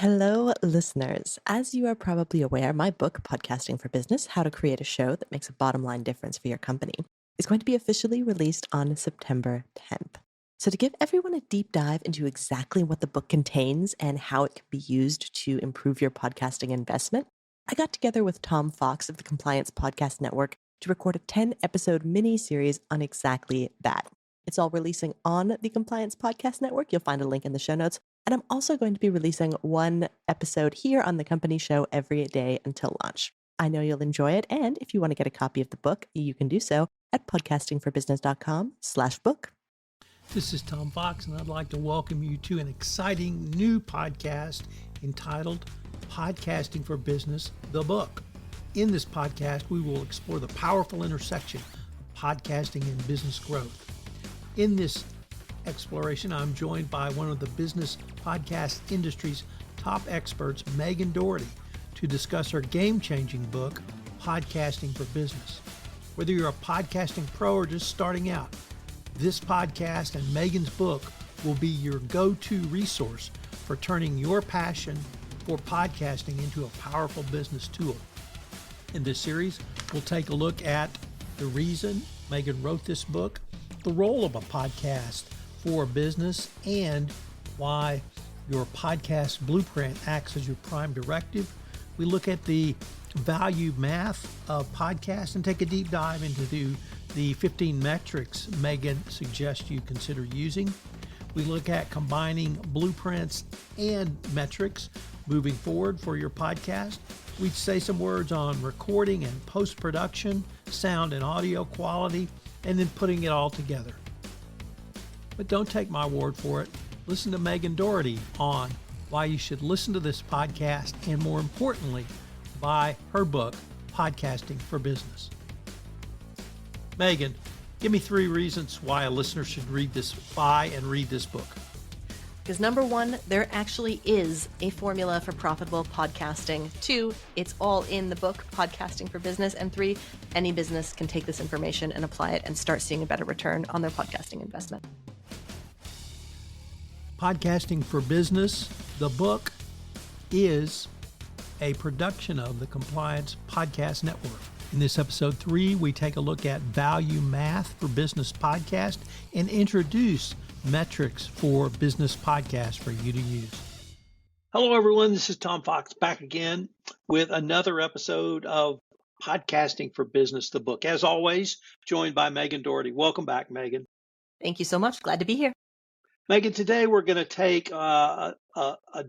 Hello, listeners. As you are probably aware, my book, Podcasting for Business: How to Create a Show That Makes a Bottom Line Difference for Your Company, is going to be officially released on September 10th. So, to give everyone a deep dive into exactly what the book contains and how it can be used to improve your podcasting investment, I got together with Tom Fox of the Compliance Podcast Network to record a 10-episode mini-series on exactly that. It's all releasing on the Compliance Podcast Network. You'll find a link in the show notes. And I'm also going to be releasing one episode here on the company show every day until launch. I know you'll enjoy it. And if you want to get a copy of the book, you can do so at podcastingforbusiness.com/book. This is Tom Fox, and I'd like to welcome you to an exciting new podcast entitled Podcasting for Business, the Book. In this podcast, we will explore the powerful intersection of podcasting and business growth. In this exploration, I'm joined by one of the business podcast industry's top experts, Megan Dougherty, to discuss her game-changing book, Podcasting for Business. Whether you're a podcasting pro or just starting out, this podcast and Megan's book will be your go-to resource for turning your passion for podcasting into a powerful business tool. In this series, we'll take a look at the reason Megan wrote this book, the role of a podcast for business, and why your podcast blueprint acts as your prime directive. We look at the value math of podcasts and take a deep dive into the 15 metrics Megan suggests you consider using. We look at combining blueprints and metrics moving forward for your podcast. We say some words on recording and post-production, sound and audio quality, and then putting it all together. But don't take my word for it. Listen to Megan Dougherty on why you should listen to this podcast, and more importantly, buy her book, Podcasting for Business. Megan, give me 3 reasons why a listener should buy and read this book. Because number 1, there actually is a formula for profitable podcasting. 2, it's all in the book, Podcasting for Business. And 3, any business can take this information and apply it and start seeing a better return on their podcasting investment. Podcasting for Business, the book, is a production of the Compliance Podcast Network. In this episode 3, we take a look at value math for business podcast and introduce metrics for business podcasts for you to use. Hello, everyone. This is Tom Fox back again with another episode of Podcasting for Business, the book. As always, joined by Megan Dougherty. Welcome back, Megan. Thank you so much. Glad to be here. Megan, today we're going to take a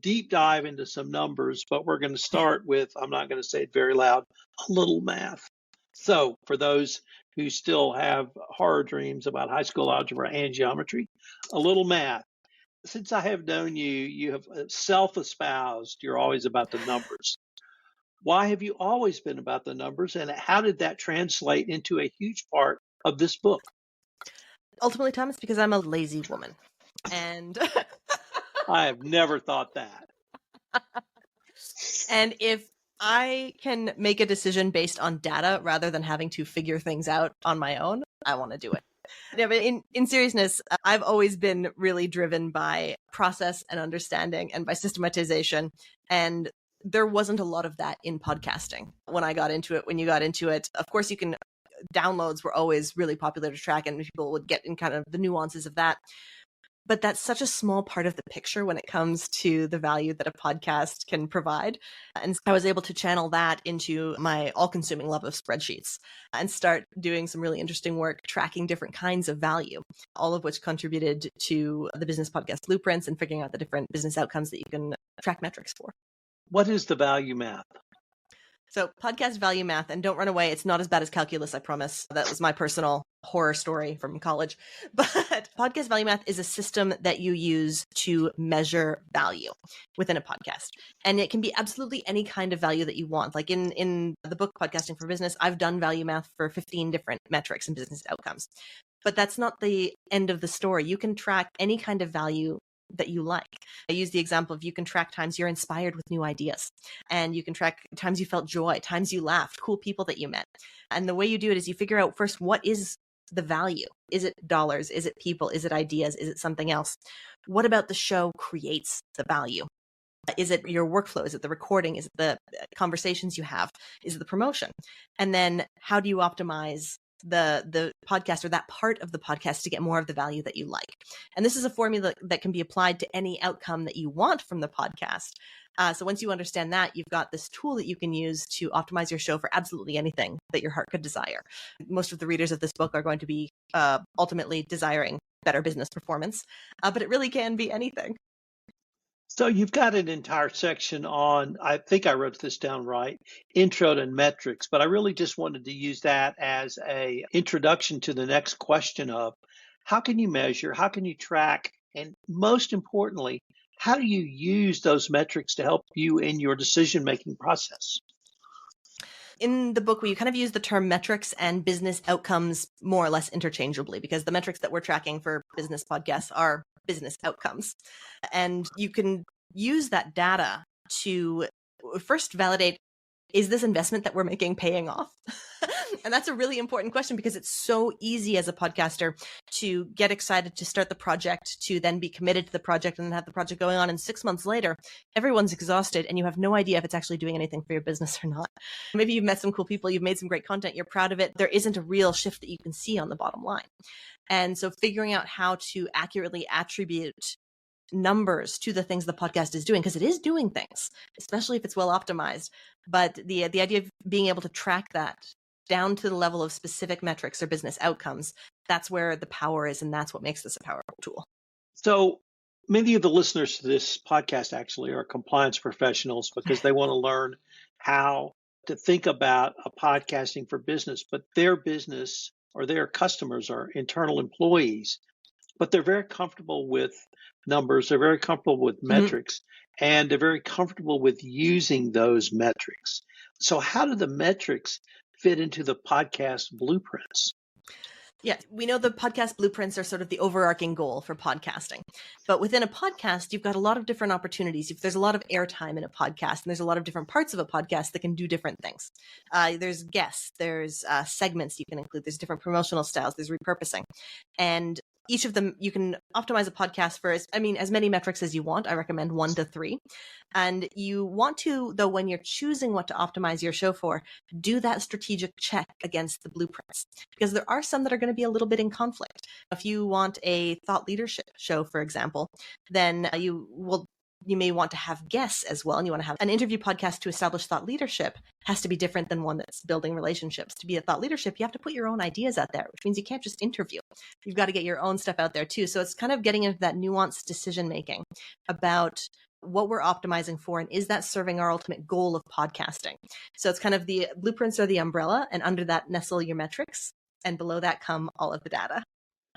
deep dive into some numbers, but we're going to start with, I'm not going to say it very loud, a little math. So for those who still have horror dreams about high school algebra and geometry, a little math. Since I have known you, you have self-espoused you're always about the numbers. Why have you always been about the numbers, and how did that translate into a huge part of this book? Ultimately, Tom, it's because I'm a lazy woman. And I have never thought that. And if I can make a decision based on data rather than having to figure things out on my own, I want to do it. Yeah, but in seriousness, I've always been really driven by process and understanding and by systematization. And there wasn't a lot of that in podcasting when I got into it. When you got into it, of course, downloads were always really popular to track, and people would get in kind of the nuances of that. But that's such a small part of the picture when it comes to the value that a podcast can provide. And I was able to channel that into my all-consuming love of spreadsheets and start doing some really interesting work tracking different kinds of value, all of which contributed to the business podcast blueprints and figuring out the different business outcomes that you can track metrics for. What is the value math? So podcast value math, and don't run away, it's not as bad as calculus, I promise. That was my personal horror story from college. But podcast value math is a system that you use to measure value within a podcast. And it can be absolutely any kind of value that you want. Like in the book, Podcasting for Business, I've done value math for 15 different metrics and business outcomes. But that's not the end of the story. You can track any kind of value that you like. I use the example of you can track times you're inspired with new ideas, and you can track times you felt joy, times you laughed, cool people that you met. And the way you do it is you figure out first, what is the value? Is it dollars? Is it people? Is it ideas? Is it something else? What about the show creates the value? Is it your workflow? Is it the recording? Is it the conversations you have? Is it the promotion? And then how do you optimize the podcast or that part of the podcast to get more of the value that you like? And this is a formula that can be applied to any outcome that you want from the podcast. So once you understand that, you've got this tool that you can use to optimize your show for absolutely anything that your heart could desire. Most of the readers of this book are going to be ultimately desiring better business performance, but it really can be anything. So you've got an entire section on, I think I wrote this down right, intro to metrics, but I really just wanted to use that as a introduction to the next question of how can you measure, how can you track, and most importantly, how do you use those metrics to help you in your decision-making process? In the book, we kind of use the term metrics and business outcomes more or less interchangeably, because the metrics that we're tracking for business podcasts are business outcomes. And you can use that data to first validate, is this investment that we're making paying off? And that's a really important question, because it's so easy as a podcaster to get excited to start the project, to then be committed to the project and then have the project going on. And 6 months later, everyone's exhausted and you have no idea if it's actually doing anything for your business or not. Maybe you've met some cool people, you've made some great content, you're proud of it. There isn't a real shift that you can see on the bottom line. And so figuring out how to accurately attribute numbers to the things the podcast is doing, because it is doing things, especially if it's well optimized. But the idea of being able to track that down to the level of specific metrics or business outcomes, that's where the power is, and that's what makes this a powerful tool. So many of the listeners to this podcast actually are compliance professionals because they want to learn how to think about a podcasting for business, but their business or their customers are internal employees, but they're very comfortable with numbers, they're very comfortable with metrics, and they're very comfortable with using those metrics. So how do the metrics fit into the podcast blueprints? Yeah, we know the podcast blueprints are sort of the overarching goal for podcasting. But within a podcast, you've got a lot of different opportunities. There's a lot of airtime in a podcast, and there's a lot of different parts of a podcast that can do different things. There's guests, there's segments you can include, there's different promotional styles, there's repurposing. And each of them, you can optimize a podcast for, as many metrics as you want. I recommend 1 to 3. And you want to, though, when you're choosing what to optimize your show for, do that strategic check against the blueprints, because there are some that are going to be a little bit in conflict. If you want a thought leadership show, for example, then you may want to have guests as well, and you want to have an interview podcast to establish thought leadership has to be different than one that's building relationships. To be a thought leadership, you have to put your own ideas out there, which means you can't just interview. You've got to get your own stuff out there too. So it's kind of getting into that nuanced decision making about what we're optimizing for, and is that serving our ultimate goal of podcasting? So it's kind of the blueprints are the umbrella, and under that nestle your metrics, and below that come all of the data.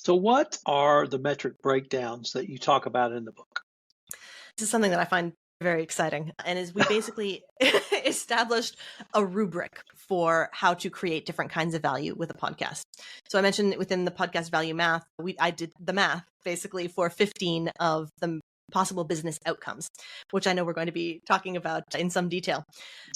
So what are the metric breakdowns that you talk about in the book? This is something that I find very exciting, and is we basically established a rubric for how to create different kinds of value with a podcast. So I mentioned within the podcast value math, I did the math basically for 15 of the possible business outcomes, which I know we're going to be talking about in some detail.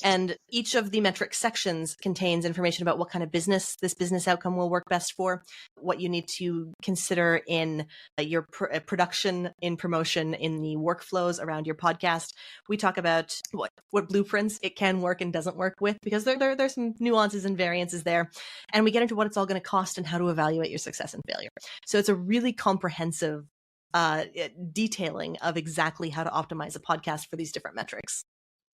And each of the metric sections contains information about what kind of business this business outcome will work best for, what you need to consider in your production, in promotion, in the workflows around your podcast. We talk about what blueprints it can work and doesn't work with, because there's some nuances and variances there. And we get into what it's all going to cost and how to evaluate your success and failure. So it's a really comprehensive detailing of exactly how to optimize a podcast for these different metrics.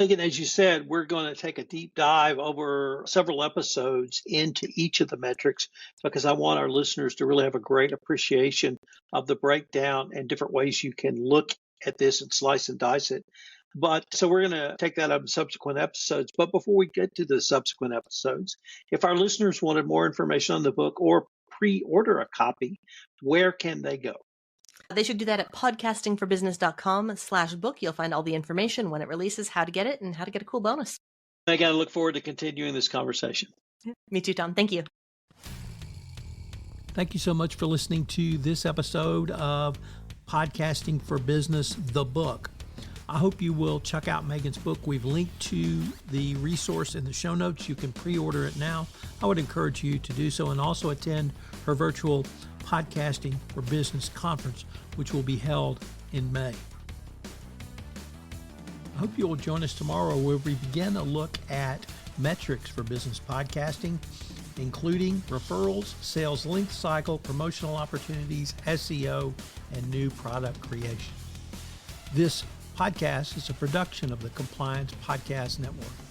Megan, as you said, we're going to take a deep dive over several episodes into each of the metrics, because I want our listeners to really have a great appreciation of the breakdown and different ways you can look at this and slice and dice it. So we're going to take that up in subsequent episodes. But before we get to the subsequent episodes, if our listeners wanted more information on the book or pre-order a copy, where can they go? They should do that at podcastingforbusiness.com/book. You'll find all the information when it releases, how to get it, and how to get a cool bonus. Megan, I look forward to continuing this conversation. Me too, Tom. Thank you. Thank you so much for listening to this episode of Podcasting for Business, the book. I hope you will check out Megan's book. We've linked to the resource in the show notes. You can pre-order it now. I would encourage you to do so, and also attend her virtual Podcasting for Business conference, which will be held in May. I hope you'll join us tomorrow where we begin a look at metrics for business podcasting, including referrals, sales length cycle, promotional opportunities, SEO, and new product creation. This podcast is a production of the Compliance Podcast Network.